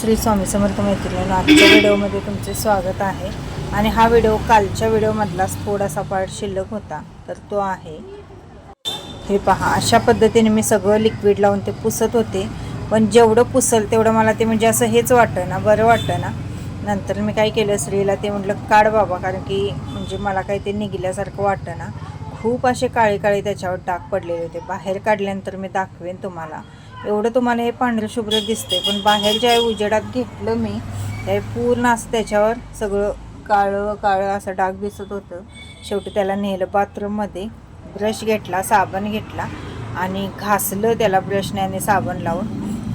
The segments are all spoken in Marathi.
श्री स्वामी समर्थ मैत्रिणींनो, आजच्या व्हिडिओमध्ये तुमचे स्वागत आहे। आणि हा व्हिडिओ कालच्या व्हिडिओमधलाच थोडासा पार्ट शिल्लक होता, तर तो आहे हे पहा। अशा पद्धतीने मी सगळं लिक्विड लावून ते पुसत होते, पण जेवढं पुसल तेवढं मला ते म्हणजे असं हेच वाटतं ना, बरं वाटतं ना। नंतर मी काय केलं, श्रीला ते म्हटलं काढ बाबा, कारण की म्हणजे मला काही ते निघल्यासारखं वाटतं ना। खूप असे काळे काळे त्याच्यावर डाग पडलेले होते। बाहेर काढल्यानंतर मी दाखवेन तुम्हाला। एवढं तुम्हाला हे पांढरं शुभ्र दिसते, पण बाहेर ज्या उजेडात घेतलं मी, ते पूर्ण असं त्याच्यावर सगळं काळं काळं असं डाग दिसत होतं। शेवटी त्याला नेलं बाथरूममध्ये, ब्रश घेतला, साबण घेतला आणि घासलं त्याला ब्रशने आणि साबण लावून।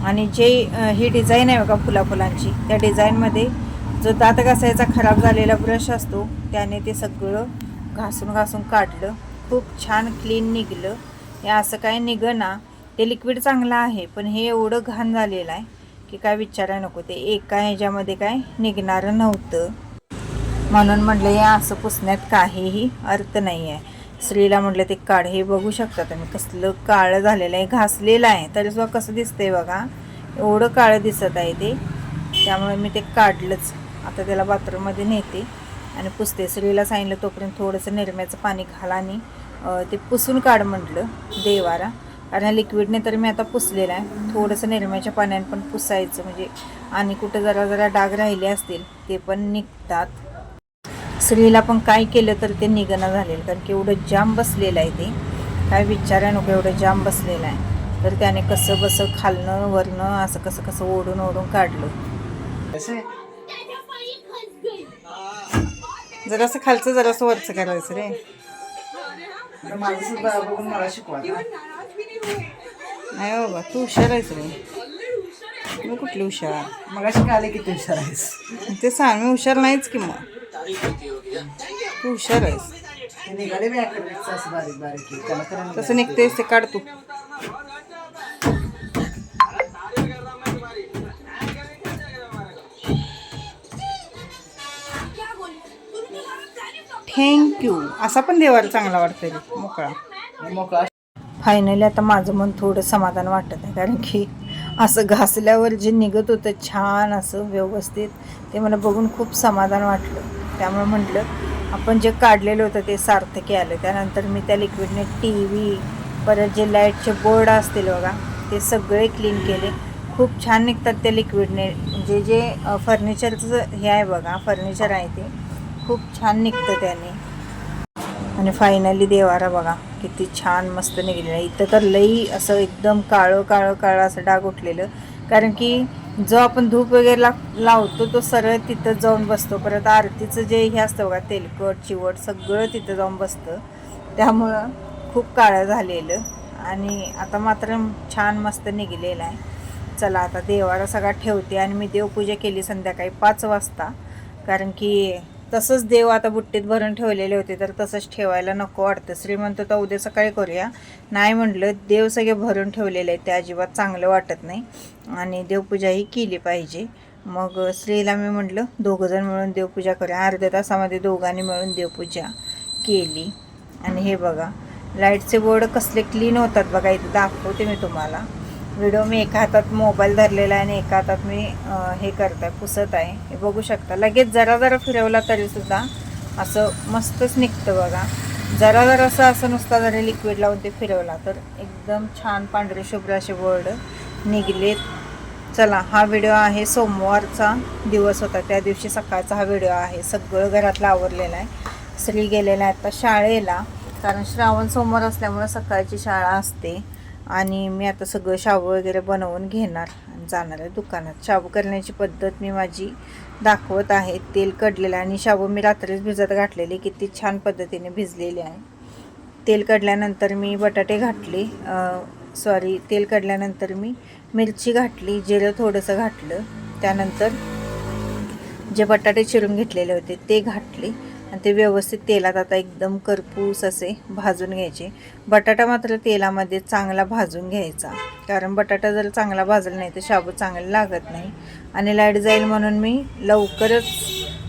आणि जे ही डिझाईन आहे बघा फुलाफुलांची, त्या डिझाईनमध्ये जो दात घासायचा खराब झालेला ब्रश असतो त्याने ते सगळं घासून घासून काढलं। खूप छान क्लीन निघलं। हे असं काय निघना, ते लिक्विड चांगलं आहे, पण हे एवढं घाण झालेलं आहे की काय विचारायला नको। ते एका ह्याच्यामध्ये काय निघणारं नव्हतं, म्हणून म्हटलं हे असं पुसण्यात काहीही अर्थ नाही आहे। श्रीला म्हटलं ते काढ। हे बघू शकता तुम्ही कसलं काळं झालेलं आहे, घासलेलं आहे तरी सुद्धा कसं दिसतंय बघा, एवढं काळं दिसत आहे ते। त्यामुळे मी ते काढलंच। आता त्याला बाथरूममध्ये नेते आणि पुसते। श्रीला सांगितलं तोपर्यंत थोडंसं निरम्याचं पाणी घाला आणि ते पुसून काढ म्हटलं देवारा, कारण लिक्विडने तर मी आता पुसलेलं आहे। थोडंसं निरम्याच्या पाण्याने पण पुसायचं, म्हणजे आणि कुठं जरा जरा डाग राहिले असतील ते पण निघतात। श्रीला पण काय केलं तर ते निघणं झालेलं, कारण की एवढं जाम बसलेलं आहे ते काय विचारायला नको, एवढं जाम बसलेलं आहे। तर त्याने कसं बसं खालनं वरनं असं कसं कसं ओढून ओढून काढलं। जरासं खालचं जरासं वरचं करायचं रे। माझं बघून मला शिकवा नाही बाबा, तू हुशार आहेस रे। मी कुठली हुशार, मला शिकायला किती हुशार आहेस ते सांग। मी हुशार नाहीच की, मग तू हुशार आहेस। ते निघाले मी अकॅडमिकचं असं बारीक बारीक त्याला करायला तसं निघतेस ते काढ तू। थँक्यू। असा पण देवाला चांगला वाटतोय मोकळा मोकळा। फायनली आता माझं मन थोडं समाधान वाटत आहे, कारण की असं घासल्यावर जे निघत होतं छान असं व्यवस्थित, ते मला बघून खूप समाधान वाटलं। त्यामुळे म्हटलं आपण जे काढलेलं होतं ते सार्थकी आलं। त्यानंतर मी त्या लिक्विडने TV, परत जे लाईटचे बोर्ड असतील बघा ते सगळे क्लीन केले। खूप छान निघतात त्या लिक्विडने, म्हणजे जे फर्निचरचं हे आहे बघा, फर्निचर आहे ते खूप छान निघतं त्याने। आणि फायनली देवारा बघा किती छान मस्त निघलेलं आहे। इथं तर लई असं एकदम काळं काळं काळं असं डाग उठलेलं, कारण की जो आपण धूप वगैरे लावतो तो सरळ तिथं जाऊन बसतो। परत आरतीचं जे हे असतं बघा तेलकट चिवट सगळं तिथं जाऊन बसतं, त्यामुळं खूप काळं झालेलं। आणि आता मात्र छान मस्त निघलेलं आहे। चला आता देवारा सगळा ठेवते आणि मी देवपूजा केली संध्याकाळी 5 वाजता, कारण की तसंच देव आता बुट्टीत भरून ठेवलेले होते तर तसंच ठेवायला नको वाटतं। श्री म्हणतो तर उद्या सकाळी करूया, नाही म्हटलं देव सगळे भरून ठेवलेले आहेत ते अजिबात चांगलं वाटत नाही आणि देवपूजाही केली पाहिजे। मग श्रीला मी म्हटलं दोघंजण मिळून देवपूजा करूया। अर्ध्या तासामध्ये दोघांनी मिळून देवपूजा केली। आणि हे बघा लाईटचे बोर्ड कसले क्लीन होतात बघा, इथं दाखवते मी तुम्हाला। व्हिडिओ मी एका हातात मोबाईल धरलेला आहे आणि एका हातात मी हे करत आहे, पुसत आहे। हे बघू शकता, लगेच जरा जरा फिरवला तरीसुद्धा असं मस्तच निघतं बघा। जरा जरा असं नुसता जरी लिक्विड लावून ते फिरवला तर एकदम छान पांढरे शुभ्र असे बोर्ड निघलेत। चला हा व्हिडिओ आहे सोमवारचा दिवस होता, त्या दिवशी सकाळचा हा व्हिडिओ आहे। सगळं घरातलं आवरलेलं आहे। श्री गेलेला आहे आता शाळेला, कारण श्रावण सोमवार असल्यामुळे सकाळची शाळा असते। आणि मी आता सगळं शाबू वगैरे बनवून घेणार आणि जाणार आहे दुकानात। शाबू करण्याची पद्धत मी माझी दाखवत आहे। तेल कढलेलं आणि शाबू मी रात्रीच भिजत घातलेले, किती छान पद्धतीने भिजलेले आहे। तेल कढल्यानंतर मी बटाटे घातले, तेल कढल्यानंतर मी मिरची घातली, जिरं थोडंसं घातलं, त्यानंतर जे बटाटे चिरून घेतलेले होते ते घातले आणि ते व्यवस्थित तेलात आता एकदम करपूस असे भाजून घ्यायचे। बटाटा मात्र तेलामध्ये चांगला भाजून घ्यायचा, कारण बटाटा जर चांगला भाजला नाही तर शाबू चांगला लागत नाही। आणि लाईट जाईल म्हणून मी लवकरच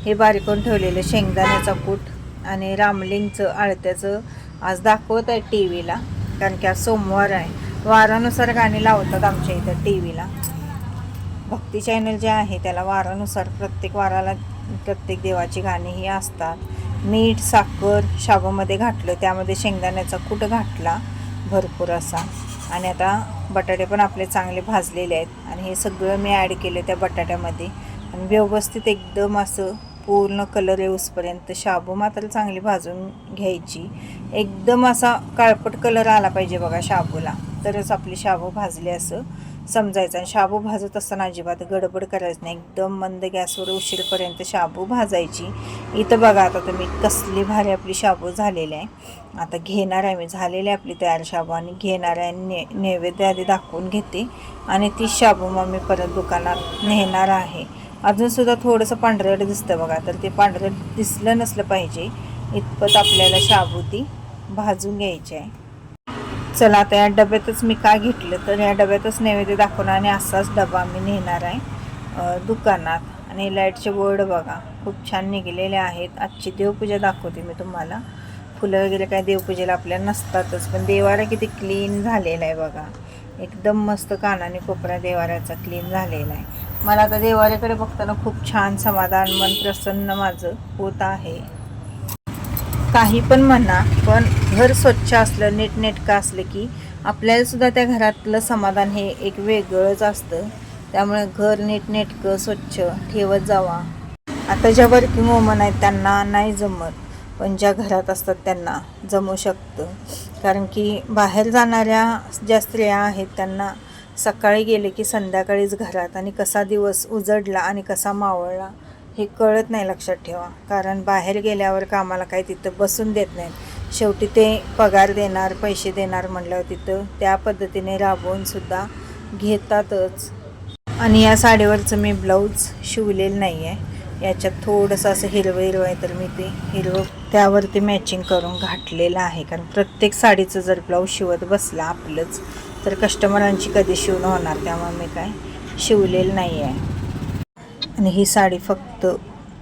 हे बारीक करून ठेवलेलं शेंगदाण्याचा कूट आणि रामलिंगचं आळत्याचं आज दाखवत आहे TV ला, कारण की आज सोमवार आहे। वारानुसार गाणी लावतात आमच्या इथं TV ला। भक्ती चॅनल जे आहे त्याला वारानुसार प्रत्येक वाराला प्रत्येक देवाची गाणी ही असतात. मीठ साखर शाबूमध्ये घातलं, त्यामध्ये शेंगदाण्याचा कूट घातला भरपूर असा. आणि आता बटाटे पण आपले चांगले भाजलेले आहेत आणि हे सगळं मी ॲड केलं त्या बटाट्यामध्ये आणि व्यवस्थित एकदम असं पूर्ण कलर येऊसपर्यंत शाबू मात्र चांगली भाजून घ्यायची. एकदम असा काळपट कलर आला पाहिजे बघा शाबूला, तरच आपली शाबू भाजली असं समजायचं. आणि शाबू भाजत असताना अजिबात गडबड करायचं नाही, एकदम मंद गॅसवर उशीरपर्यंत शाबू भाजायची. इथं बघा आता तुम्ही कसली भारी आपली शाबू झालेली आहे. आता घेणार आहे मी झालेली आपली तयार शाबू आणि घेणार आहे नैवेद्य आधी दाखवून घेते आणि ती शाबू मग मी परत दुकानात नेणार आहे. अजूनसुद्धा थोडंसं पांढरट दिसतं बघा, तर ते पांढरट दिसलं नसलं पाहिजे इतपत आपल्याला शाबू ती भाजून घ्यायची आहे. चला आता या डब्यातच मी काय घेतलं तर या डब्यातच नैवेद्य दाखवणार आणि असाच डबा मी नेणार आहे दुकानात. आणि लाईटचे बोर्ड बघा खूप छान निघालेले आहेत. आजची देवपूजा दाखवते मी तुम्हाला. फुलं वगैरे काय देवपूजेला आपल्या नसतातच, पण देवारा किती क्लीन झालेला आहे बघा. एकदम मस्त कानाने कोपरा देवाऱ्याचा क्लीन झालेला आहे. मला आता देवाऱ्याकडे बघताना खूप छान समाधान, मन प्रसन्न माझं होत आहे. काही पण म्हणा, पण घर स्वच्छ असलं नीटनेटकं असलं की आपल्यालासुद्धा त्या घरातलं समाधान हे एक वेगळंच असतं. त्यामुळे घर नीटनेटकं स्वच्छ ठेवत जावा. आता ज्या वर्किंग वुमन आहेत त्यांना नाही जमत, पण ज्या घरात असतात त्यांना जमू शकतं. कारण की बाहेर जाणाऱ्या ज्या स्त्रिया आहेत त्यांना सकाळी गेले की संध्याकाळीच घरात, आणि कसा दिवस उजडला आणि कसा मावळला हे कळत नाही. लक्षात ठेवा, कारण बाहेर गेल्यावर कामाला काही तिथं बसून देत नाहीत. शेवटी ते पगार देणार, पैसे देणार म्हटल्यावर तिथं त्या पद्धतीने राबवूनसुद्धा घेतातच. आणि या साडीवरचं मी ब्लाऊज शिवलेलं नाही आहे. याच्यात थोडंसं असं हिरवं हिरवं आहे, तर मी ते हिरवं त्यावरती मॅचिंग करून घातलेलं आहे. कारण प्रत्येक साडीचं जर ब्लाऊज शिवत बसला आपलंच तर कस्टमरांची कधी शिवणं होणार, त्यामुळे मी काय शिवलेलं नाही आहे. आणि ही साडी फक्त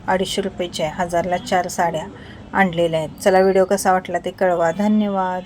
250 रुपयाची आहे. 1000ला 4 साड्या आणलेल्या आहेत. चला व्हिडिओ कसा वाटला ते कळवा. धन्यवाद.